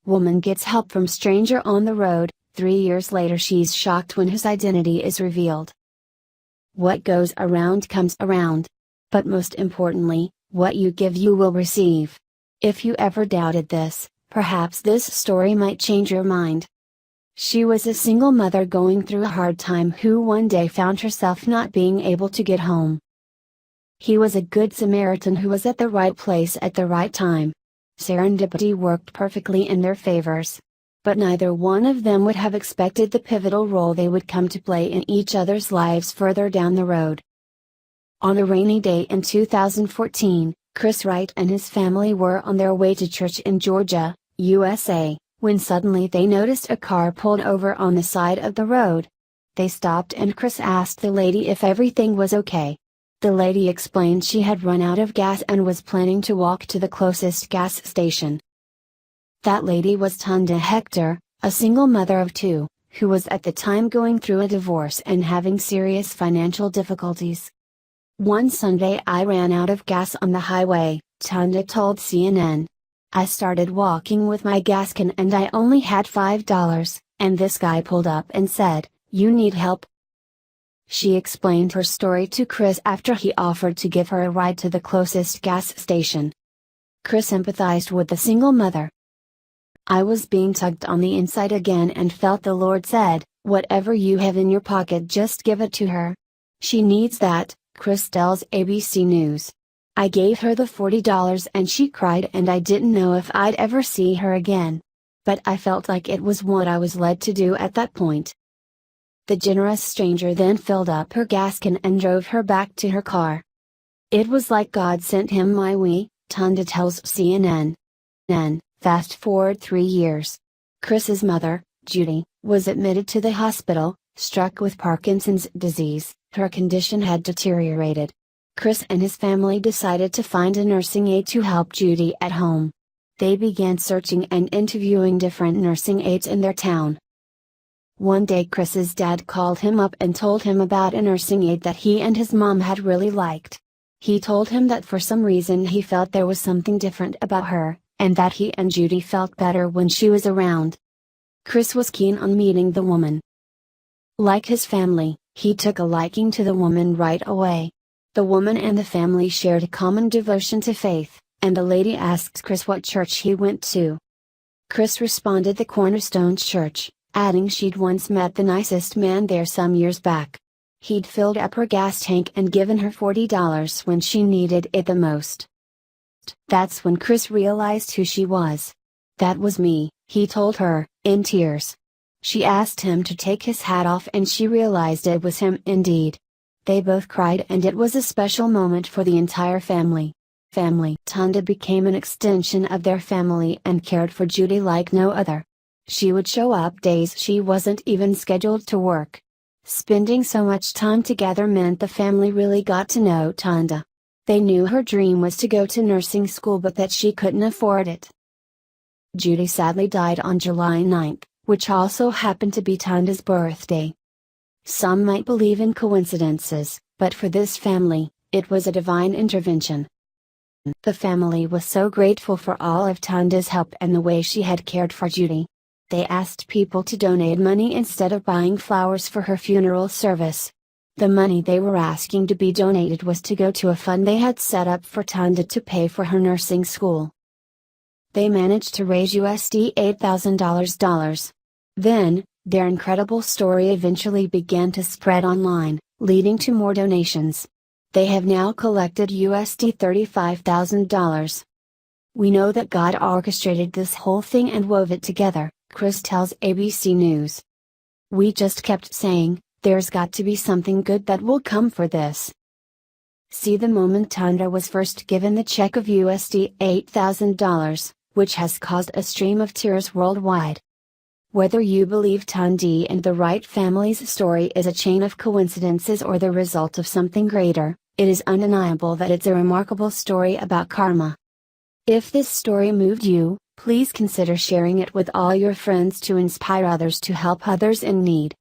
Woman gets help from stranger on the road. 3 years later she's shocked when his identity is revealed. What goes around comes around. But most importantly, what you give you will receive. If you ever doubted this, perhaps this story might change your mind. She was a single mother going through a hard time who one day found herself not being able to get home. He was a good Samaritan who was at the right place at the right time. Serendipity worked perfectly in their favors. But neither one of them would have expected the pivotal role they would come to play in each other's lives further down the road. On a rainy day in 2014, Chris Wright and his family were on their way to church in Georgia, USA, when suddenly they noticed a car pulled over on the side of the road. They stopped and Chris asked the lady if everything was okay. The lady explained she had run out of gas and was planning to walk to the closest gas station. That lady was Tunda Hector, a single mother of two, who was at the time going through a divorce and having serious financial difficulties. One Sunday I ran out of gas on the highway, Tunda told CNN. I started walking with my gas can and I only had $5, and this guy pulled up and said, "You need help?" She explained her story to Chris after he offered to give her a ride to the closest gas station. Chris empathized with the single mother. I was being tugged on the inside again and felt the Lord said, "Whatever you have in your pocket, just give it to her. She needs that," Chris tells ABC News. I gave her the $40 and she cried and I didn't know if I'd ever see her again. But I felt like it was what I was led to do at that point. The generous stranger then filled up her gas can and drove her back to her car. It was like God sent him my way, Tunda tells CNN. Then, fast forward 3 years. Chris's mother, Judy, was admitted to the hospital, struck with Parkinson's disease. Her condition had deteriorated. Chris and his family decided to find a nursing aide to help Judy at home. They began searching and interviewing different nursing aides in their town. One day Chris's dad called him up and told him about a nursing aide that he and his mom had really liked. He told him that for some reason he felt there was something different about her, and that he and Judy felt better when she was around. Chris was keen on meeting the woman. Like his family, he took a liking to the woman right away. The woman and the family shared a common devotion to faith, and the lady asked Chris what church he went to. Chris responded the Cornerstone Church, adding she'd once met the nicest man there some years back. He'd filled up her gas tank and given her $40 when she needed it the most. That's when Chris realized who she was. "That was me," he told her, in tears. She asked him to take his hat off and she realized it was him indeed. They both cried and it was a special moment for the entire family. Tunda became an extension of their family and cared for Judy like no other. She would show up days she wasn't even scheduled to work. Spending so much time together meant the family really got to know Tunda. They knew her dream was to go to nursing school but that she couldn't afford it. Judy sadly died on July 9, which also happened to be Tunda's birthday. Some might believe in coincidences, but for this family, it was a divine intervention. The family was so grateful for all of Tunda's help and the way she had cared for Judy. They asked people to donate money instead of buying flowers for her funeral service. The money they were asking to be donated was to go to a fund they had set up for Tunda to pay for her nursing school. They managed to raise $8,000. Then, their incredible story eventually began to spread online, leading to more donations. They have now collected $35,000. "We know that God orchestrated this whole thing and wove it together," Chris tells ABC News. "We just kept saying, there's got to be something good that will come for this." See the moment Tunda was first given the check of $8,000, which has caused a stream of tears worldwide. Whether you believe Tunda and the Wright family's story is a chain of coincidences or the result of something greater, it is undeniable that it's a remarkable story about karma. If this story moved you, please consider sharing it with all your friends to inspire others to help others in need.